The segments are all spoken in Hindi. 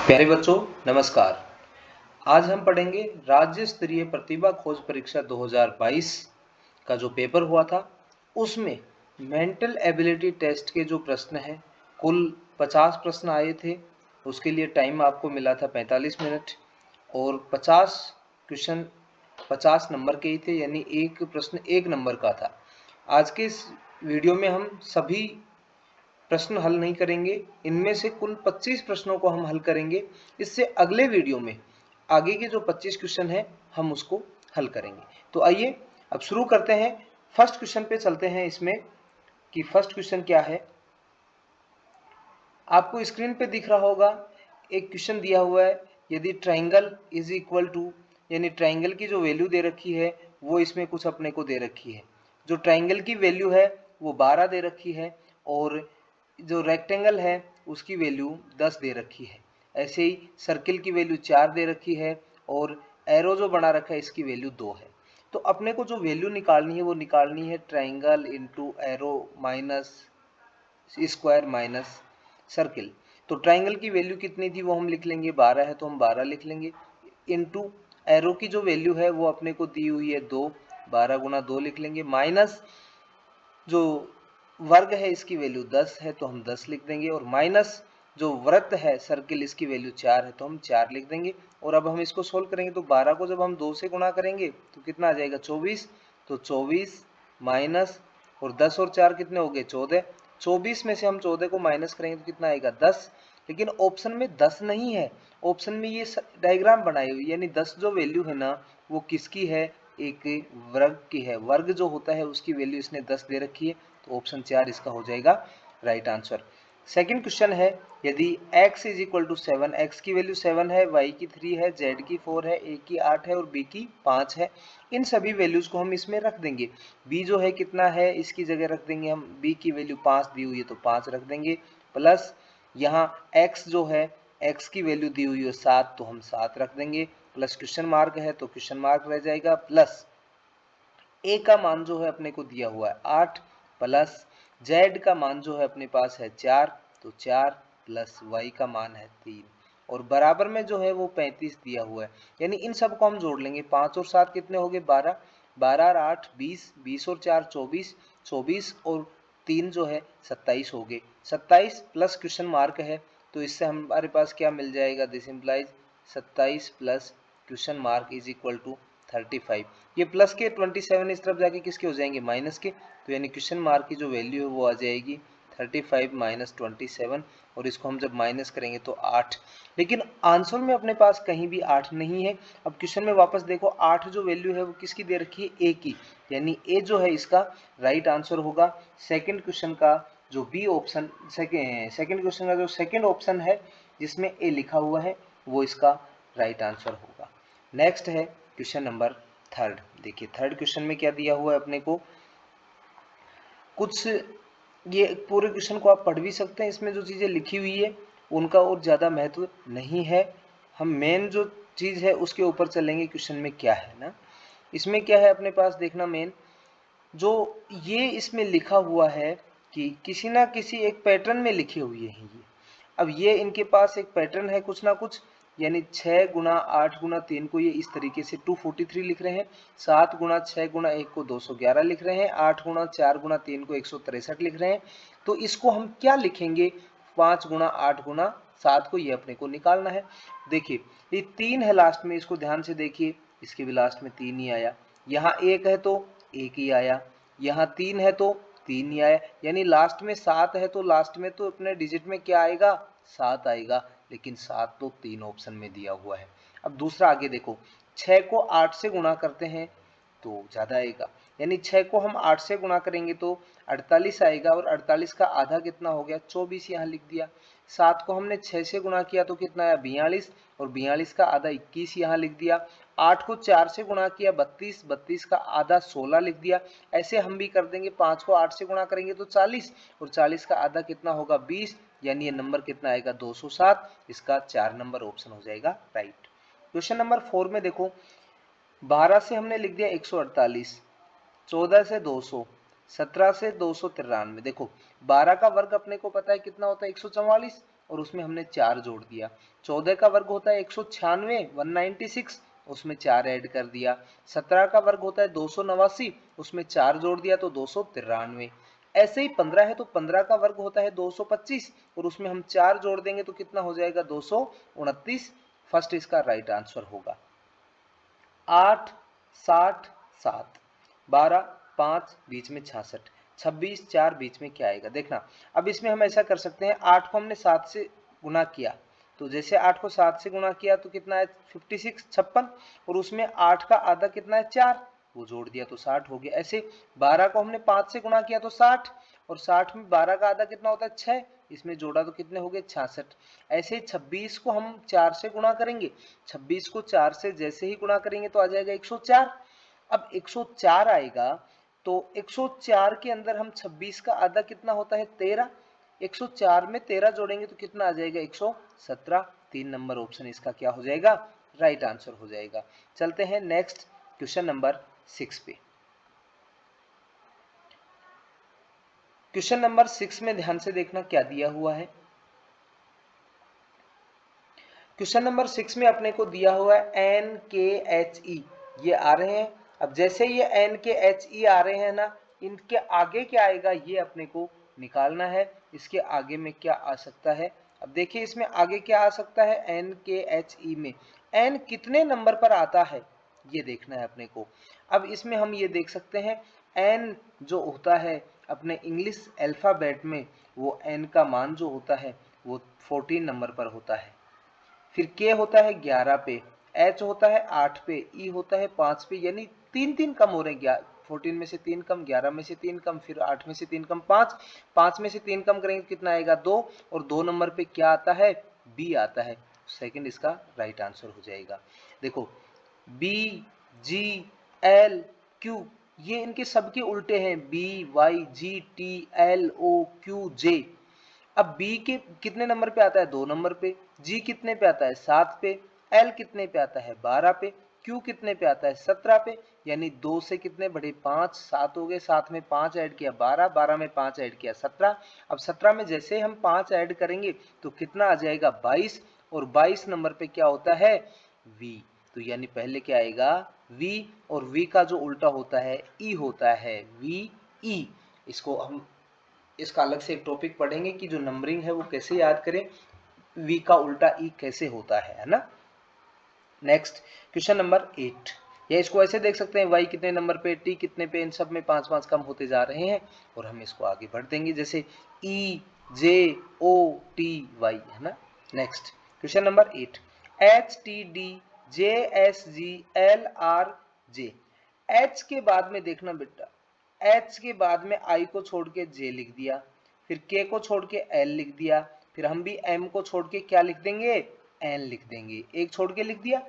प्यारे बच्चों नमस्कार। आज हम पढ़ेंगे राज्य स्तरीय प्रतिभा खोज परीक्षा 2022 का जो पेपर हुआ था उसमें मेंटल एबिलिटी टेस्ट के जो प्रश्न हैं, कुल 50 प्रश्न आए थे। उसके लिए टाइम आपको मिला था 45 मिनट और 50 क्वेश्चन 50 नंबर के ही थे, यानी एक प्रश्न 1 नंबर का था। आज के इस वीडियो में हम सभी प्रश्न हल नहीं करेंगे, इनमें से कुल 25 प्रश्नों को हम हल करेंगे। इससे अगले वीडियो में आगे के जो 25 क्वेश्चन हैं हम उसको हल करेंगे। तो आइए अब शुरू करते हैं। फर्स्ट क्वेश्चन पे चलते हैं इसमें कि फर्स्ट क्वेश्चन क्या है। आपको स्क्रीन पे दिख रहा होगा, एक क्वेश्चन दिया हुआ है, यदि ट्राइंगल इज इक्वल टू, यानी ट्राइंगल की जो वैल्यू दे रखी है वो इसमें कुछ अपने को दे रखी है। जो ट्राइंगल की वैल्यू है वो 12 दे रखी है और जो रेक्टेंगल है उसकी वैल्यू 10 दे रखी है। ऐसे ही सर्किल की वैल्यू 4 दे रखी है और एरो जो बना रखा है इसकी वैल्यू 2 है। तो अपने को जो वैल्यू निकालनी है वो निकालनी है triangle into arrow minus square minus circle. तो ट्राइंगल की वैल्यू कितनी थी वो हम लिख लेंगे, 12 है तो हम 12 लिख लेंगे, इनटू एरो की जो वैल्यू है वो अपने को दी हुई है 2, 12 गुना 2 लिख लेंगे, माइनस जो वर्ग है इसकी वैल्यू 10 है तो हम 10 लिख देंगे, और माइनस जो वृत्त है सर्किल इसकी वैल्यू 4 है तो हम 4 लिख देंगे। और अब हम इसको सोल्व करेंगे तो 12 को जब हम 2 से गुणा करेंगे तो कितना आ जाएगा 24, तो 24 माइनस और 10 और 4 कितने हो गए 14, 24 में से हम 14 को माइनस करेंगे तो कितना आएगा 10। लेकिन ऑप्शन में 10 नहीं है, ऑप्शन में ये डायग्राम बनाई हुई, यानी 10 जो वैल्यू है ना वो किसकी है, एक वर्ग की है। वर्ग जो होता है उसकी वैल्यू इसने 10 दे रखी है, तो ऑप्शन 4 इसका हो जाएगा राइट आंसर। सेकंड क्वेश्चन है, यदि x is equal to 7, x की वैल्यू 7 है, y की 3 है, z की 4 है, a की 8 है और b की 5 है। इन सभी वैल्यूज को हम इसमें रख देंगे। b जो है कितना है इसकी जगह रख देंगे हम, b की वैल्यू 5 दी हुई है तो 5 रख देंगे, प्लस यहाँ x जो है x की वैल्यू दी हुई है 7 तो हम 7 रख देंगे, प्लस क्वेश्चन मार्क है तो क्वेश्चन मार्क रह जाएगा, प्लस a का मान जो है अपने को दिया हुआ है 8, प्लस z का मान जो है अपने पास है 4 तो 4 प्लस y का मान है 3 और बराबर में जो है वो 35 दिया हुआ है। यानी इन सब को हम जोड़ लेंगे, 5 और 7 कितने हो गए 12, 12 और 8 20, 20 और 4 24, 24 और 3 जो है 27 हो गए, 27 प्लस क्वेश्चन मार्क है तो इससे हमारे पास क्या मिल जाएगा, this implies 27 plus question mark is equal to 35। ये प्लस के 27 इस तरफ जाके किसके हो जाएंगे माइनस के, तो यानी क्वेश्चन मार्क की जो वैल्यू है वो आ जाएगी 35 माइनस 27 और इसको हम जब माइनस करेंगे तो 8। लेकिन आंसर में अपने पास कहीं भी 8 नहीं है। अब क्वेश्चन में वापस देखो, 8 जो वैल्यू है वो किसकी दे रखी है, ए की, यानी ए जो है इसका राइट आंसर होगा। सेकंड क्वेश्चन का जो बी ऑप्शन, सेकंड क्वेश्चन का जो सेकंड ऑप्शन है जिसमें ए लिखा हुआ है वो इसका राइट आंसर होगा। नेक्स्ट है क्वेश्चन नंबर थर्ड। देखिए थर्ड क्वेश्चन में क्या दिया हुआ है अपने को, कुछ ये पूरे क्वेश्चन को आप पढ़ भी सकते हैं, इसमें जो चीजें लिखी हुई है उनका और ज्यादा महत्व नहीं है, हम मेन जो चीज है उसके ऊपर चलेंगे। क्वेश्चन में क्या है ना, इसमें क्या है अपने पास देखना, मेन जो ये इसमें लिखा हुआ है कि किसी ना किसी एक पैटर्न में लिखे हुए हैं ये। अब ये इनके पास एक पैटर्न है कुछ ना कुछ, यानी 6 गुना 8 गुना 3 को ये इस तरीके से 243 लिख रहे हैं, 7 गुना 6 गुना 1 को 211 लिख रहे हैं, 8 गुना 4 गुना 3 को 163 लिख रहे हैं। तो इसको हम क्या लिखेंगे, 5 गुना 8 गुना 7 को, ये अपने को निकालना है। देखिए ये 3 है लास्ट में, इसको ध्यान से देखिए, इसके भी लास्ट में 3 ही आया, यहाँ 1 है तो 1 ही आया, यहाँ 3 है तो 3 ही आया, यानी लास्ट में 7 है तो लास्ट में तो अपने डिजिट में क्या आएगा 7 आएगा, लेकिन 7 तो 3 ऑप्शन में दिया हुआ है। अब दूसरा आगे देखो, 6 को 8 से गुणा करते हैं तो ज्यादा आएगा, यानी 6 को हम 8 से गुणा करेंगे तो 48 आएगा, और 48 का आधा कितना हो गया 24, यहाँ लिख दिया। 7 को हमने 6 से गुणा किया तो कितना आया 42, और 42 का आधा 21 यहाँ लिख दिया। 8 को 4 से गुणा किया 32, 32 का आधा 16 लिख दिया। ऐसे हम भी कर देंगे, 5 को 8 से गुणा करेंगे तो 40, और 40 का आधा कितना होगा 20, यानी ये नंबर कितना आएगा 207, इसका 4 नंबर ऑप्शन हो जाएगा राइट। क्वेश्चन नंबर 4 में देखो, 12 से हमने लिख दिया 148, 14 से 200, 17 से 293। देखो 12 का वर्ग अपने को पता है कितना होता है 144, और उसमें हमने 4 जोड़ दिया। 14 का वर्ग होता है 196, 196, उसमें 4 ऐड कर दिया। 17 का वर्ग होता है 289, उसमें 4 जोड़ दिया तो 293। ऐसे ही 15 है तो 15 का वर्ग होता है 225 और उसमें हम 4 जोड़ देंगे तो कितना हो जाएगा 229। फर्स्ट इसका राइट आंसर होगा। 8, 60, 7, 12, 5 बीच में 66, 26, 4 बीच में क्या आएगा देखना। अब इसमें हम ऐसा कर सकते हैं, 8 को हमने 7 से गुना किया तो जैसे 8 को 7 से गुना किया तो कितना है 56, 56 और उसमें 8 का आधा कितना है 4, वो जोड़ दिया तो 60 हो गया। ऐसे 12 को हमने 5 से गुना किया तो 60 और 60 में 12 का आधा कितना होता है 6, इसमें जोड़ा तो कितने हो गए 66। ऐसे 26 को हम 4 से गुणा करेंगे, 26 को 4 से जैसे ही गुणा करेंगे तो आ जाएगा 104। अब 104 आएगा तो 104 के अंदर हम 26 का आधा कितना होता है 13, 104 में 13 जोड़ेंगे तो कितना आ जाएगा 117। 3 नंबर ऑप्शन इसका क्या हो जाएगा राइट आंसर हो जाएगा। चलते हैं नेक्स्ट क्वेश्चन नंबर 6 पे। क्वेश्चन नंबर 6 में ध्यान से देखना क्या दिया हुआ है। क्वेश्चन नंबर 6 में अपने को दिया हुआ है एन के एच ई, ये आ रहे हैं। अब जैसे ये एन के एच ई आ रहे हैं ना, इनके आगे क्या आएगा ये अपने को निकालना है। इसके आगे में क्या आ सकता है, अब देखिए इसमें आगे क्या आ सकता है एन के एच ई में, एन कितने नंबर पर आता है ये देखना है अपने को। अब इसमें हम ये देख सकते हैं एन जो होता है अपने इंग्लिश अल्फाबेट में, वो एन का मान जो होता है वो 14 नंबर पर होता है। फिर के होता है 11 पे, एच होता है 8 पे, ई होता है 5 पे, यानी 3 कम हो रहे हैं। 14 में से 3 कम, 11 में से 3 कम, फिर 8 में से 3 कम 5, 5 में से 3 कम करेंगे कितना आएगा 2 और 2 नंबर पे क्या आता है बी आता है। सेकंड इसका राइट आंसर हो जाएगा। देखो बी, जी, एल, क्यू, ये इनके सबके उल्टे हैं, बी, वाई, जी, टी, एल, ओ, क्यू, जे। अब B के कितने नंबर पे आता है 2 नंबर पे, G कितने पे आता है 7 पे, L कितने पे आता है 12 पे, Q कितने पे आता है 17 पे, यानी 2 से कितने बढ़े 5, 7 हो गए, 7 में 5 ऐड किया 12, 12 में 5 ऐड किया 17। अब 17 में जैसे हम 5 ऐड करेंगे तो कितना आ जाएगा 22 और 22 नंबर पे क्या होता है V, तो यानी पहले क्या आएगा V और V का जो उल्टा होता है E होता है V E। इसको हम इसका अलग से एक टॉपिक पढ़ेंगे कि जो नंबरिंग है वो कैसे याद करें, वी का उल्टा ई कैसे होता है ना। नेक्स्ट क्वेश्चन नंबर 8, या इसको ऐसे देख सकते हैं वाई कितने नंबर पे, टी कितने पे, इन सब में 5-5 कम होते जा रहे हैं और हम इसको आगे बढ़ देंगे जैसे ई, जे, ओ, टी, वाई, है ना। Next question number 8, H, T, D, J, S, G, L, R, J. H के बाद में देखना बेटा, एच के बाद में आई को छोड़ के जे लिख दिया, फिर के को छोड़ के एल लिख दिया, फिर हम भी एम को छोड़ के क्या लिख देंगे एन लिख देंगे, एक छोड़ के लिख दिया।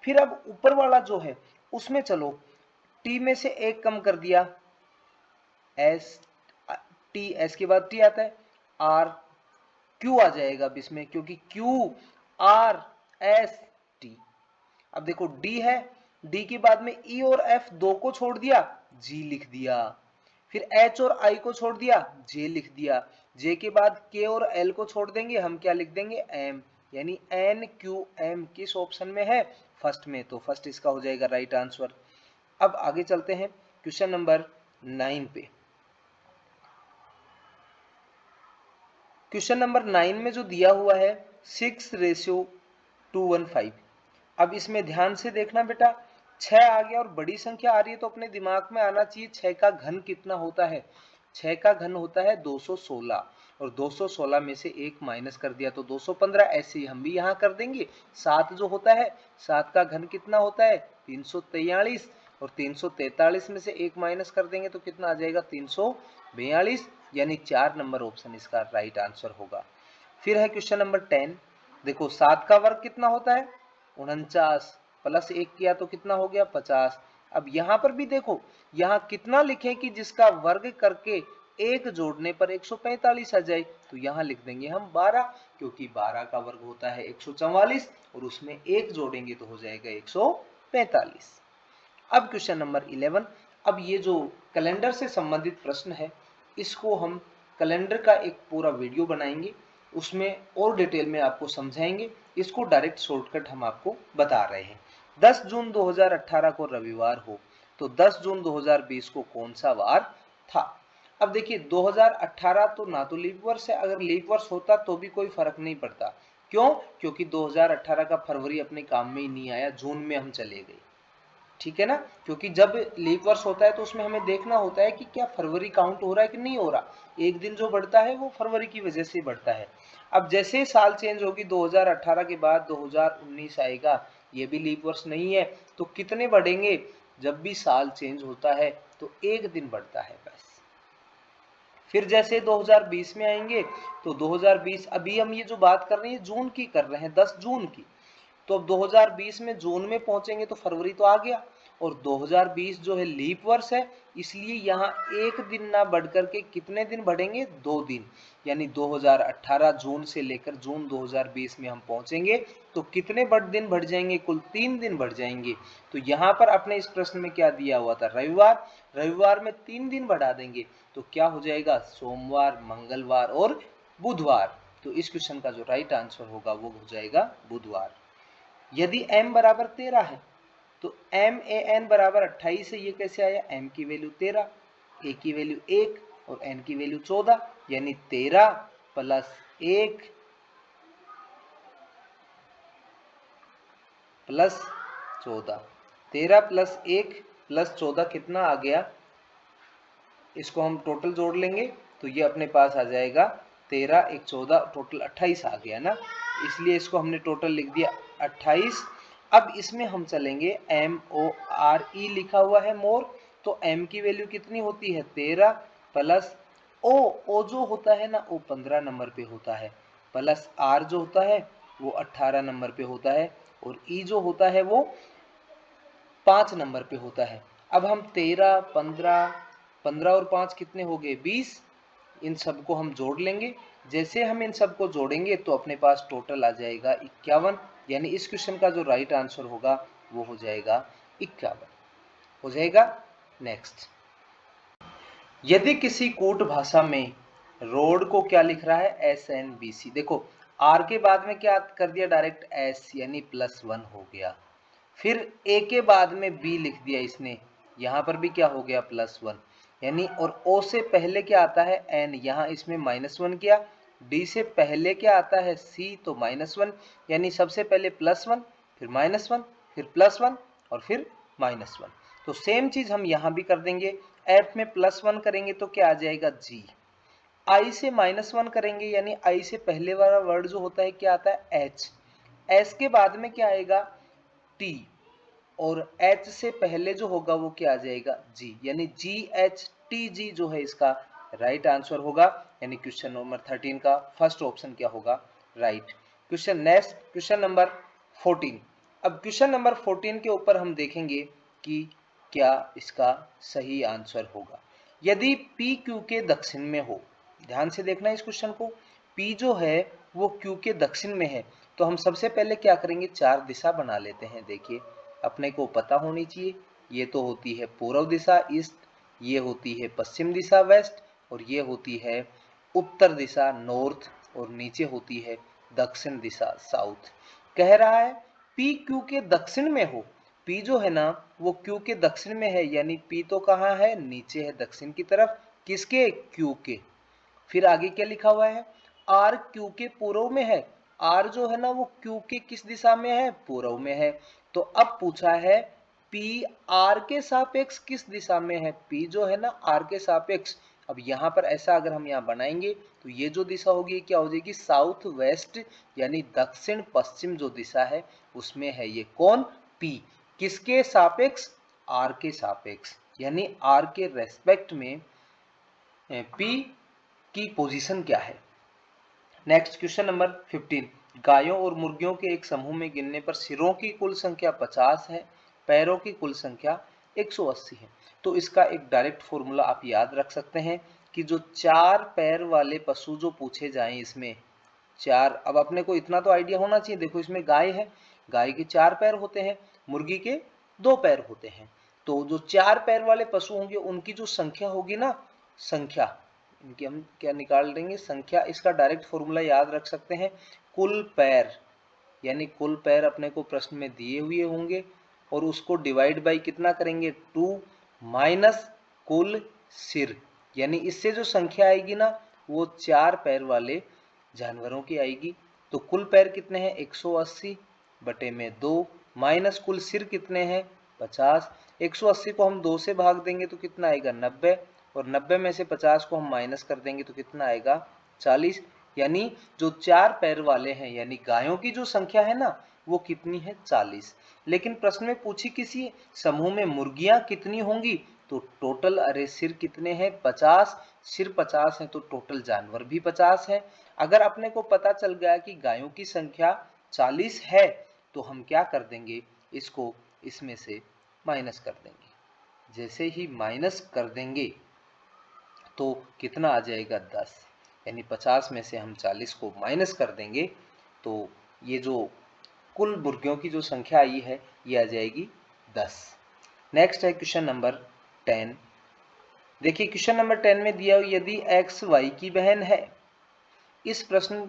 फिर अब ऊपर वाला जो है उसमें चलो टी में से एक कम कर दिया, एस टी, एस के बाद टी आता है, आर, क्यू आ जाएगा अब इसमें क्योंकि क्यू, आर, एस, टी। अब देखो डी है, डी के बाद में ई और एफ दो को छोड़ दिया, जी लिख दिया, फिर एच और आई को छोड़ दिया, जे लिख दिया, जे के बाद के और एल को छोड़ देंगे, हम क्या लिख देंगे एम, यानी एन क्यू एम किस ऑप्शन में है फर्स्ट में, तो फर्स्ट इसका हो जाएगा राइट आंसर। अब आगे चलते हैं क्वेश्चन नंबर 9 पे। क्वेश्चन नंबर 9 में जो दिया हुआ है 6:215, अब इसमें ध्यान से देखना बेटा, 6 आ गया और बड़ी संख्या आ रही है तो अपने दिमाग में आना चाहिए 6 का घन कितना होता है। 6 का घन होता है 216 और 216 में से 1 माइनस कर दिया तो 215, ऐसे ही हम भी यहाँ कर देंगे। 7 जो होता है 7 का घन कितना होता है 343 और 343 में से 1 माइनस कर देंगे तो कितना आ जाएगा 342, यानी 4 नंबर ऑप्शन इसका राइट आंसर होगा। फिर है क्वेश्चन नंबर 10, देखो 7 का वर्ग कितना होता है 49 प्लस 1 किया तो कितना हो गया 50। अब यहां पर भी देखो यहां कितना लिखें कि जिसका वर्ग करके एक जोड़ने पर 145 आ जाए, तो यहां लिख देंगे हम 12 क्योंकि 12 का वर्ग होता है 144 और उसमें एक जोड़ेंगे तो हो जाएगा 145। अब क्वेश्चन नंबर 11, अब ये जो कैलेंडर से संबंधित प्रश्न है इसको हम कैलेंडर का एक पूरा वीडियो बनाएंगे उसमें और डिटेल में आपको समझाएंगे, इसको डायरेक्ट शॉर्टकट हम आपको बता रहे हैं। 10 जून 2018 को रविवार हो तो 10 जून 2020 को कौन सा वार था? अब देखिए 2018 तो ना तो लीप वर्ष है, अगर लीप वर्ष होता तो भी कोई फर्क नहीं पड़ता। क्यों? क्योंकि 2018 का फरवरी अपने काम में ही नहीं आया, जून में हम चले गए, ठीक है ना। क्योंकि जब लीप वर्ष होता है तो उसमें हमें देखना होता है कि क्या फरवरी काउंट हो रहा है कि नहीं हो रहा, एक दिन जो बढ़ता है वो फरवरी की वजह से बढ़ता है। अब जैसे ही साल चेंज होगी 2018 के बाद 2019 आएगा, ये भी लीप वर्ष नहीं है, तो कितने बढ़ेंगे? जब भी साल चेंज होता है तो एक दिन बढ़ता है बस। फिर जैसे 2020 में आएंगे तो 2020, अभी हम ये जो बात कर रहे हैं जून की कर रहे हैं, 10 जून की, तो अब 2020 में जून में पहुंचेंगे तो फरवरी तो आ गया, और 2020 जो है लीप वर्ष है, इसलिए यहाँ एक दिन ना बढ़ करके कितने दिन बढ़ेंगे? 2 दिन, यानी 2018 जून से लेकर जून 2020 में हम पहुंचेंगे तो कितने दिन बढ़ जाएंगे? कुल 3 दिन बढ़ जाएंगे। तो यहाँ पर अपने इस प्रश्न में क्या दिया हुआ था? रविवार, रविवार में 3 दिन बढ़ा देंगे तो क्या हो जाएगा? सोमवार, मंगलवार और बुधवार। तो इस क्वेश्चन का जो राइट आंसर होगा वो हो जाएगा बुधवार। यदि m बराबर 13 है तो MAN बराबर 28 है, ये कैसे आया? m की वैल्यू 13, a की वैल्यू 1 और n की वैल्यू 14, यानी 13 प्लस 1 प्लस 14, 13 प्लस 1 प्लस 14 कितना आ गया? इसको हम टोटल जोड़ लेंगे तो ये अपने पास आ जाएगा 13 1 14, टोटल 28 आ गया ना, इसलिए इसको हमने टोटल लिख दिया 28। अब इसमें हम चलेंगे MORE लिखा हुआ है मोर, तो m की वैल्यू कितनी होती है? 13 प्लस o जो होता है ना वो 15 नंबर पे होता है, प्लस r जो होता है वो 18 नंबर पे होता है, और e जो होता है वो 5 नंबर पे होता है। अब हम 13 15 15 और 5 कितने हो गए? 20, इन सबको हम जोड़ लेंगे। जैसे हम इन सबको जोड़ेंगे तो अपने पास टोटल आ जाएगा 51, यानी इस क्वेश्चन का जो राइट आंसर होगा वो हो जाएगा 51, हो जाएगा। नेक्स्ट, यदि किसी कूट भाषा में रोड को क्या लिख रहा है? SNBC, देखो आर के बाद में क्या कर दिया? डायरेक्ट एस, यानी +1 हो गया। फिर ए के बाद में बी लिख दिया इसने, यहाँ पर भी क्या हो गया? +1, यानी और ओ से पहले क्या आता है? एन, यहाँ इसमें -1 किया। डी से पहले क्या आता है? सी, तो -1, यानी सबसे पहले +1 फिर -1 फिर +1 और फिर -1। तो सेम चीज हम यहाँ भी कर देंगे। एफ में +1 करेंगे तो क्या आ जाएगा? जी। आई से -1 करेंगे, यानी आई से पहले वाला वर्ड जो होता है क्या आता है? एच। एस के बाद में क्या आएगा? टी, और H से पहले जो होगा वो क्या आ जाएगा? G, यानी GHTG जो है इसका राइट आंसर होगा, यानी क्वेश्चन नंबर 13 का फर्स्ट ऑप्शन क्या होगा? Right. Question next, question number 14। अब क्वेश्चन नंबर 14 के ऊपर हम देखेंगे कि क्या इसका सही आंसर होगा। यदि P Q के दक्षिण में हो, ध्यान से देखना इस क्वेश्चन को, P जो है वो Q के दक्षिण में है, तो हम सबसे पहले क्या करेंगे? 4 दिशा बना लेते हैं। देखिए अपने को पता होनी चाहिए, ये तो होती है पूर्व दिशा ईस्ट, ये होती है पश्चिम दिशा वेस्ट, और ये होती है उत्तर दिशा नॉर्थ, और नीचे होती है दक्षिण दिशा साउथ। कह रहा है पी क्यू के दक्षिण में हो, पी जो है ना वो क्यू के दक्षिण में है, यानी पी तो कहाँ है? नीचे है दक्षिण की तरफ, किसके? क्यू के। फिर आगे क्या लिखा हुआ है? आर क्यू के पूर्व में है, आर जो है ना वो क्यू के किस दिशा में है? पूर्व में है। तो अब पूछा है पी आर के सापेक्ष किस दिशा में है? पी जो है ना आर के सापेक्ष, अब यहाँ पर ऐसा अगर हम यहाँ बनाएंगे तो ये जो दिशा होगी क्या हो जाएगी? साउथ वेस्ट, यानी दक्षिण पश्चिम जो दिशा है उसमें है ये कौन? पी। किसके सापेक्ष? आर के सापेक्ष, यानी आर के रेस्पेक्ट में पी की पोजीशन क्या है। Next question number 15। गायों और मुर्गियों के एक समूह में गिनने पर सिरों की कुल संख्या 50 है, पैरों की कुल संख्या 180 है। तो इसका एक डायरेक्ट फॉर्मूला आप याद रख सकते हैं कि जो 4 पैर वाले पशु जो पूछे जाएं इसमें 4, अब अपने को इतना तो आइडिया होना चाहिए, देखो इसमें गाय है, गाय के 4 पैर होते हैं, मुर्गी के 2 पैर होते हैं। तो जो 4 पैर वाले पशु होंगे उनकी जो संख्या होगी ना, संख्या इनकी हम क्या निकाल देंगे संख्या। इसका डायरेक्ट फॉर्मूला याद रख सकते हैं, कुल पैर, यानी कुल पैर अपने को प्रश्न में दिए हुए होंगे और उसको डिवाइड बाई कितना करेंगे 2 माइनस कुल सिर, यानी इससे जो संख्या आएगी ना वो 4 पैर वाले जानवरों की आएगी। तो कुल पैर कितने हैं 180 बटे में 2 माइनस कुल सिर कितने हैं 50। 180 को हम 2 से भाग देंगे तो कितना आएगा 90, और 90 में से 50 को हम माइनस कर देंगे तो कितना आएगा 40। यानी जो 4 पैर वाले हैं यानी गायों की जो संख्या है ना वो कितनी है 40। लेकिन प्रश्न में पूछी किसी समूह में मुर्गियां कितनी होंगी, तो टोटल अरे सिर कितने हैं 50, सिर 50 है तो टोटल जानवर भी 50 है। अगर अपने को पता चल गया कि गायों की संख्या 40 है तो हम क्या कर देंगे, इसको इसमें से माइनस कर देंगे। जैसे ही माइनस कर देंगे तो कितना आ जाएगा 10, यानी 50 में से हम 40 को माइनस कर देंगे तो ये जो कुल मुर्गियों की जो संख्या आई है ये आ जाएगी 10। नेक्स्ट है क्वेश्चन नंबर 10। देखिए क्वेश्चन नंबर 10 में दिया यदि x y की बहन है। इस प्रश्न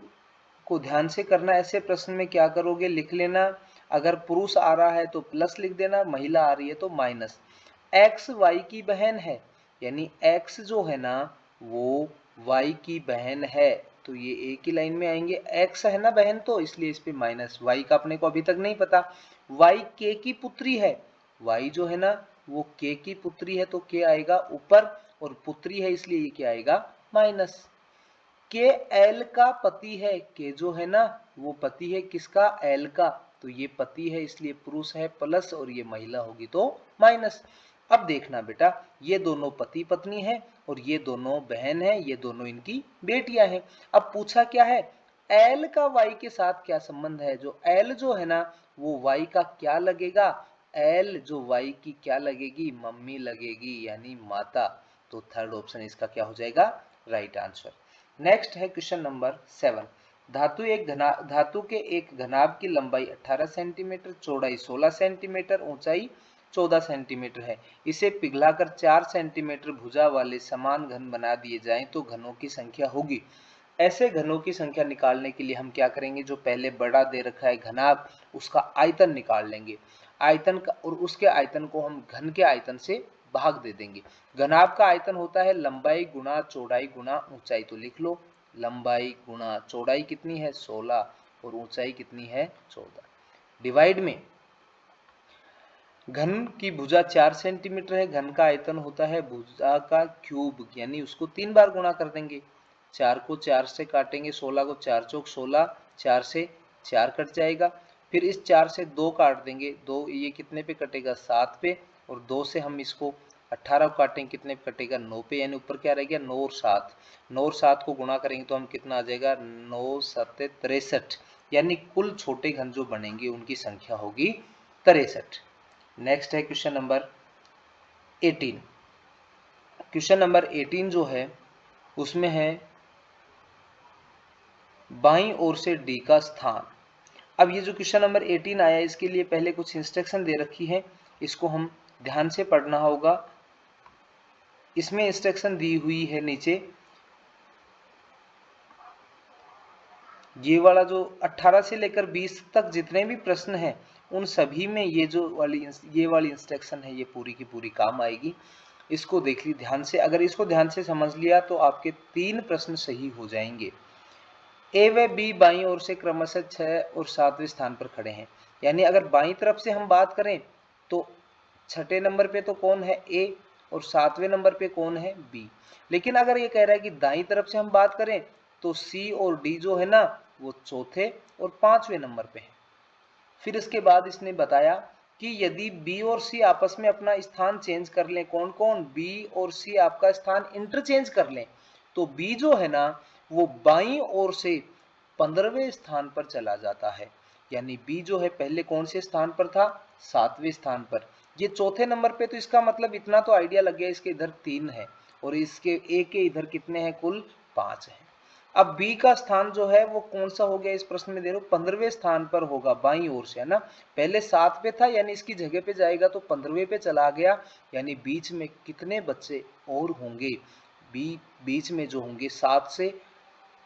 को ध्यान से करना। ऐसे प्रश्न में क्या करोगे लिख लेना, अगर पुरुष आ रहा है तो प्लस लिख देना, महिला आ रही है तो माइनस। x y की बहन है यानी x जो है ना वो y की बहन है, तो ये एक ही लाइन में आएंगे। x है ना बहन तो इसलिए इस पे माइनस, y का अपने को अभी तक नहीं पता। y k की पुत्री है, y जो है ना वो k की पुत्री है तो k आएगा ऊपर, और पुत्री है इसलिए ये क्या आएगा माइनस। के एल का पति है, के जो है ना वो पति है किसका एल का, तो ये पति है इसलिए पुरुष है प्लस, और ये महिला होगी तो माइनस। अब देखना बेटा ये दोनों पति पत्नी है और ये दोनों बहन है, ये दोनों इनकी बेटियां हैं। अब पूछा क्या है एल का वाई के साथ क्या संबंध है, जो एल जो है ना वो वाई का क्या लगेगा, एल जो वाई की क्या लगेगी मम्मी लगेगी यानी माता। तो थर्ड ऑप्शन इसका क्या हो जाएगा राइट आंसर। नेक्स्ट है क्वेश्चन नंबर 7। धातु के एक घनाभ की लंबाई 18 सेंटीमीटर, चौड़ाई 16 सेंटीमीटर, ऊंचाई 14 सेंटीमीटर है। इसे पिघलाकर 4 सेंटीमीटर भुजा वाले समान घन बना दिए जाएं तो घनों की संख्या होगी। ऐसे घनों की संख्या निकालने के लिए हम क्या करेंगे, जो पहले बड़ा दे रखा है घनाभ उसका आयतन निकाल लेंगे, आयतन का, और उसके आयतन को हम घन के आयतन से भाग दे देंगे। घनाभ का आयतन होता है लंबाई गुणा चौड़ाई गुणा ऊंचाई, तो लिख लो लंबाई गुणा चौड़ाई कितनी है 16 और ऊंचाई कितनी है 14, डिवाइड में घन की भुजा 4 सेंटीमीटर है, घन का आयतन होता है भुजा का क्यूब, यानी उसको 3 बार गुणा कर देंगे। 4 को 4 से काटेंगे, 16 को 4 चौक 16, 4 से 4 कट जाएगा, फिर इस 4 से 2 काट देंगे, 2 ये कितने पे कटेगा 7 पे, और 2 से हम इसको 18 को काटेंगे कितने पे कटेगा 9 पे, यानी ऊपर क्या रह गया 9 और 7, 9 और 7 को गुणा करेंगे तो हम कितना आ जाएगा 9 7 63, यानी कुल छोटे घन जो बनेंगे उनकी संख्या होगी 63। नेक्स्ट है क्वेश्चन नंबर 18। क्वेश्चन नंबर 18 जो है उसमें है बाईं ओर से डी का स्थान। अब ये जो क्वेश्चन नंबर 18 आया इसके लिए पहले कुछ इंस्ट्रक्शन दे रखी है, इसको हम ध्यान से पढ़ना होगा। इसमें इंस्ट्रक्शन दी हुई है नीचे, ये वाला जो 18 से लेकर 20 तक जितने भी प्रश्न हैं उन सभी में ये वाली इंस्ट्रक्शन है, ये पूरी की पूरी काम आएगी। इसको देख ली ध्यान से, अगर इसको ध्यान से समझ लिया तो आपके 3 प्रश्न सही हो जाएंगे। ए व बी बाईं ओर से क्रमशः 6 और 7वें स्थान पर खड़े हैं, यानी अगर बाईं तरफ से हम बात करें तो 6ठे नंबर पे तो कौन है ए और 7वें नंबर पे कौन है बी। लेकिन अगर ये कह रहा है कि दाईं तरफ से हम बात करें तो सी और डी जो है ना वो 4थे और 5वें नंबर पे है। फिर इसके बाद इसने बताया कि यदि बी और सी आपस में अपना स्थान चेंज कर लें, कौन कौन बी और सी आपका स्थान इंटरचेंज कर लें, तो बी जो है ना वो बाईं ओर से 15वें स्थान पर चला जाता है, यानी बी जो है पहले कौन से स्थान पर था 7वें स्थान पर, ये 4थे नंबर पे, तो इसका मतलब इतना तो आइडिया लग गया इसके इधर 3 है और इसके ए के इधर कितने हैं कुल 5 है। अब बी का स्थान जो है वो कौन सा हो गया इस प्रश्न में दे रहा हूं 15वें स्थान पर होगा बाईं ओर से, है ना, पहले 7 पे था यानी इसकी जगह पे जाएगा तो 15वें पे चला गया, यानी बीच में कितने बच्चे और होंगे बीच में जो होंगे 7 से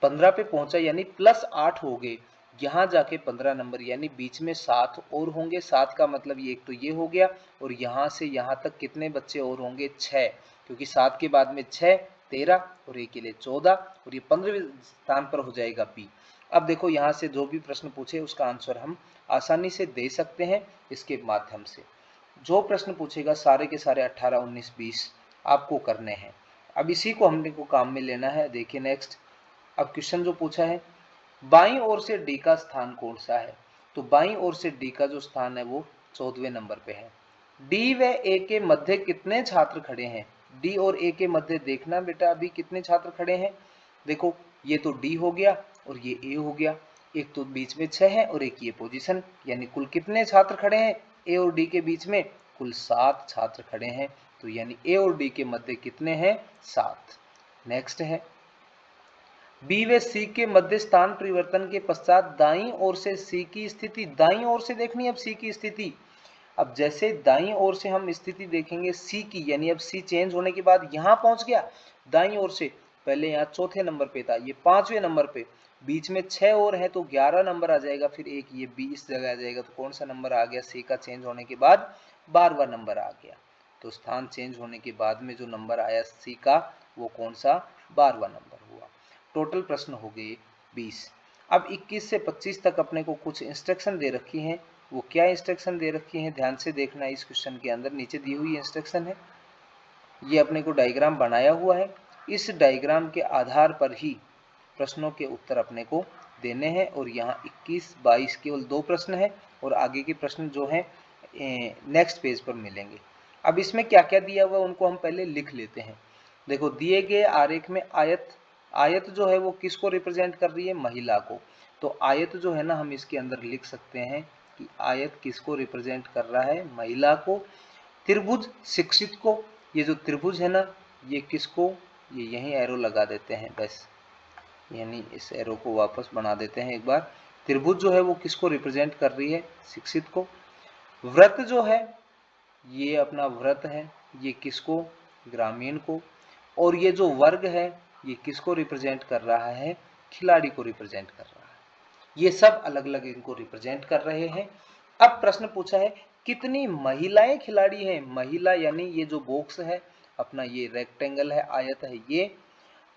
15 पे पहुंचा यानी +8 हो गए, यहाँ जाके 15 नंबर यानी बीच में 7 और होंगे। 7 का मतलब ये एक तो ये हो गया और यहाँ से यहाँ तक कितने बच्चे और होंगे 6, क्योंकि 7 के बाद में 6 13 और एक के लिए 14 और ये 15वें स्थान पर हो जाएगा बी। अब देखो यहाँ से जो भी प्रश्न पूछे उसका आंसर हम आसानी से दे सकते हैं इसके माध्यम से। जो प्रश्न पूछेगा सारे के सारे 18 19 20 आपको करने हैं। अब इसी को हमने को काम में लेना है। देखिए नेक्स्ट, अब क्वेश्चन जो पूछा है बाईं ओर से डी का स्थान कौन सा है, तो बाईं ओर से डी का जो स्थान है वो 14वें नंबर पे है। डी व ए के मध्य कितने छात्र खड़े हैं, डी और ए के मध्य देखना बेटा अभी कितने छात्र खड़े हैं। देखो ये तो डी हो गया और ये ए हो गया, एक तो बीच में 6 है और एक ये पोजीशन, यानी कुल कितने छात्र खड़े हैं ए और डी के बीच में, कुल 7 छात्र खड़े हैं। तो यानी ए और डी के मध्य कितने हैं 7। नेक्स्ट है बी व सी के मध्य स्थान परिवर्तन के पश्चात दाईं ओर से सी की स्थिति, दाईं ओर से देखनी है अब सी की स्थिति। अब जैसे दाईं ओर से हम स्थिति देखेंगे सी की, यानी अब सी चेंज होने के बाद यहाँ पहुंच गया दाईं ओर से, पहले यहाँ 4थे नंबर पे था, ये 5वें नंबर पे, बीच में 6 और है तो 11 नंबर आ जाएगा, फिर एक ये 20 जगह आ जाएगा, तो कौन सा नंबर आ गया सी का चेंज होने के बाद 12वां नंबर आ गया। तो स्थान चेंज होने के बाद में जो नंबर आया सी का वो कौन सा 12वां नंबर हुआ। टोटल प्रश्न हो गए 20। अब 21 से 25 तक अपने को कुछ इंस्ट्रक्शन दे रखी हैं। वो क्या इंस्ट्रक्शन दे रखी हैं ध्यान से देखना, इस क्वेश्चन के अंदर नीचे दी हुई इंस्ट्रक्शन है। ये अपने को डायग्राम बनाया हुआ है, इस डायग्राम के आधार पर ही प्रश्नों के उत्तर अपने को देने हैं। और यहाँ 21 22 केवल 2 प्रश्न है और आगे के प्रश्न जो हैं नेक्स्ट पेज पर मिलेंगे। अब इसमें क्या क्या दिया हुआ है उनको हम पहले लिख लेते हैं। देखो दिए गए आरेख में आयत जो है वो किसको रिप्रेजेंट कर रही है, महिला को। तो आयत जो है ना हम इसके अंदर लिख सकते हैं कि आयत किसको रिप्रेजेंट कर रहा है, महिला को। त्रिभुज शिक्षित को, ये जो त्रिभुज है ना ये किसको, ये यहीं एरो लगा देते हैं बस, यानी इस एरो को वापस बना देते हैं एक बार। त्रिभुज जो है वो किसको रिप्रेजेंट कर रही है, शिक्षित को। व्रत जो है ये अपना व्रत है, ये किसको, ग्रामीण को। और ये जो वर्ग है ये किसको रिप्रेजेंट कर रहा है, खिलाड़ी को रिप्रेजेंट कर रहा है। ये सब अलग अलग इनको रिप्रेजेंट कर रहे हैं। अब प्रश्न पूछा है कितनी महिलाएं खिलाड़ी हैं, महिला यानी ये जो बॉक्स है अपना, ये रेक्टेंगल है, आयत है ये,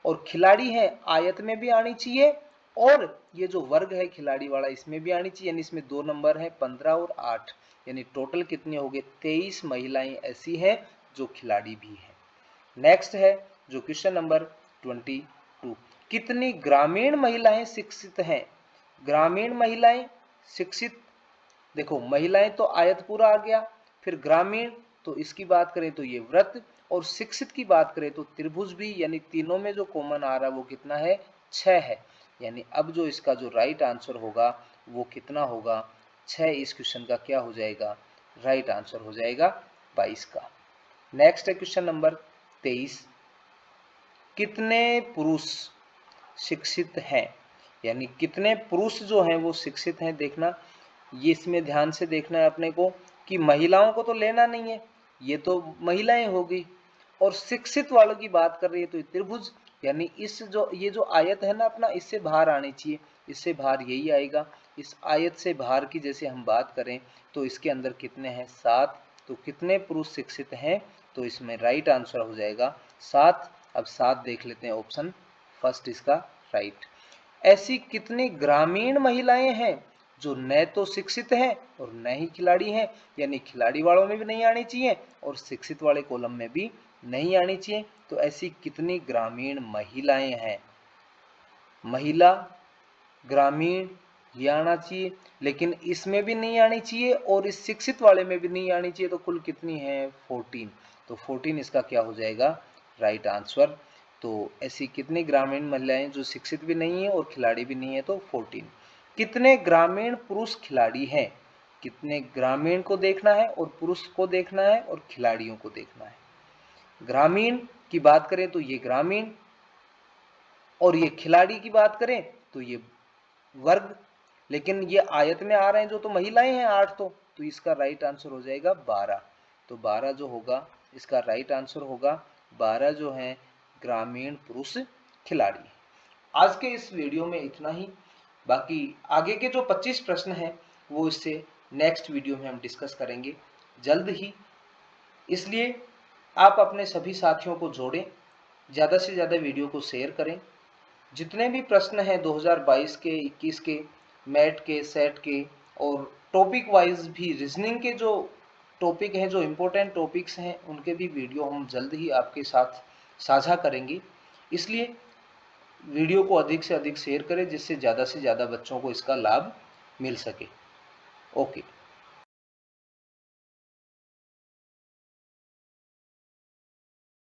और खिलाड़ी है आयत में भी आनी चाहिए और ये जो वर्ग है खिलाड़ी वाला इसमें भी आनी चाहिए, यानी इसमें 2 नंबर है 15 और 8, यानी टोटल कितने हो गए 23 महिलाएं ऐसी हैं जो खिलाड़ी भी हैं। नेक्स्ट है जो क्वेश्चन नंबर 22, कितनी ग्रामीण महिलाएं शिक्षित हैं, ग्रामीण महिलाएं शिक्षित। देखो महिलाएं तो आयत पूरा आ गया, फिर ग्रामीण तो इसकी बात करें तो ये व्रत, और शिक्षित की बात करें तो त्रिभुज भी, यानी तीनों में जो कॉमन आ रहा है वो कितना है 6 है। यानी अब जो इसका जो राइट आंसर होगा वो कितना होगा 6, इस क्वेश्चन का क्या हो जाएगा राइट आंसर हो जाएगा 22 का। नेक्स्ट है क्वेश्चन नंबर 23, कितने पुरुष शिक्षित हैं, यानी कितने पुरुष जो हैं वो शिक्षित हैं। देखना ये इसमें ध्यान से देखना है अपने को कि महिलाओं को तो लेना नहीं है, ये तो महिलाएं होगी, और शिक्षित वालों की बात कर रही है तो त्रिभुज, यानी इस जो ये जो आयत है ना अपना इससे बाहर आनी चाहिए, इससे बाहर यही आएगा। इस आयत से बाहर की जैसे हम बात करें तो इसके अंदर कितने हैं 7, तो कितने पुरुष शिक्षित हैं, तो इसमें राइट आंसर हो जाएगा 7। अब 7 देख लेते हैं ऑप्शन फर्स्ट इसका राइट। ऐसी कितनी ग्रामीण महिलाएं हैं जो न तो शिक्षित हैं और न ही खिलाड़ी हैं, यानी खिलाड़ी वालों में भी नहीं आनी चाहिए और शिक्षित वाले कॉलम में भी नहीं आनी चाहिए। तो ऐसी कितनी ग्रामीण महिलाएं हैं, महिला ग्रामीण ये आना चाहिए, लेकिन इसमें भी नहीं आनी चाहिए और इस शिक्षित वाले में भी नहीं आनी चाहिए, तो कुल कितनी है 14। तो 14 इसका क्या हो जाएगा राइट आंसर। तो ऐसी कितनी ग्रामीण महिलाएं जो शिक्षित भी नहीं है और खिलाड़ी भी नहीं है, तो 14। कितने ग्रामीण पुरुष खिलाड़ी हैं, कितने ग्रामीण को देखना है और पुरुष को देखना है और खिलाड़ियों को देखना है। ग्रामीण की बात करें तो ये ग्रामीण, और ये खिलाड़ी की बात करें तो ये वर्ग, लेकिन ये आयत में आ रहे हैं जो तो महिलाएं हैं 8, तो इसका राइट आंसर हो जाएगा 12। तो 12 जो होगा इसका राइट आंसर होगा 12 जो है ग्रामीण पुरुष खिलाड़ी। आज के इस वीडियो में इतना ही। बाकी आगे के जो 25 प्रश्न हैं वो इससे नेक्स्ट वीडियो में हम डिस्कस करेंगे जल्द ही। इसलिए आप अपने सभी साथियों को जोड़ें, ज़्यादा से ज़्यादा वीडियो को शेयर करें। जितने भी प्रश्न हैं 2022 के, 21 के, मैट के, सेट के और टॉपिक वाइज भी रीजनिंग के जो टॉपिक हैं, जो इम्पोर्टेंट टॉपिक्स हैं, उनके भी वीडियो हम जल्द ही आपके साथ साझा करेंगे। इसलिए वीडियो को अधिक से अधिक शेयर करें जिससे ज़्यादा से ज़्यादा बच्चों को इसका लाभ मिल सके। ओके।